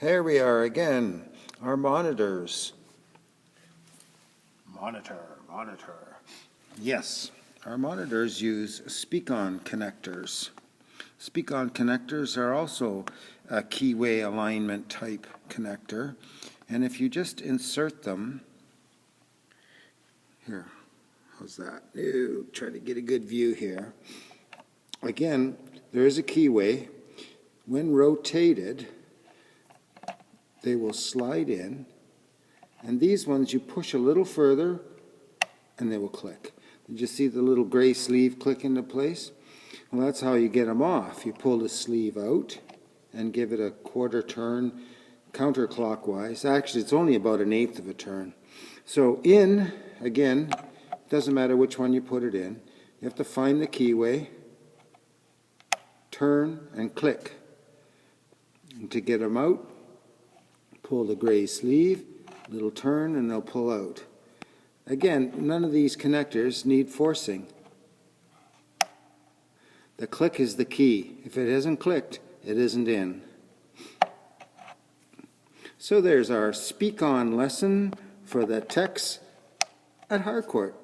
Here we are again, our monitors. Monitor. Yes, our monitors use Speak-On connectors. Speak-On connectors are also a keyway alignment type connector. And if you just insert them, here, how's that? Try to get a good view here. Again, there is a keyway. When rotated, they will slide in, and these ones you push a little further and they will click. Did you see the little gray sleeve click into place? Well, that's how you get them off. You pull the sleeve out and give it a quarter turn counterclockwise. Actually, it's only about 1/8 of a turn. So in, again, doesn't matter which one you put it in. You have to find the keyway, turn and click. And to get them out, pull the gray sleeve, little turn, and they'll pull out. Again, none of these connectors need forcing. The click is the key. If it hasn't clicked, it isn't in. So there's our Speak-On lesson for the techs at Harcourt.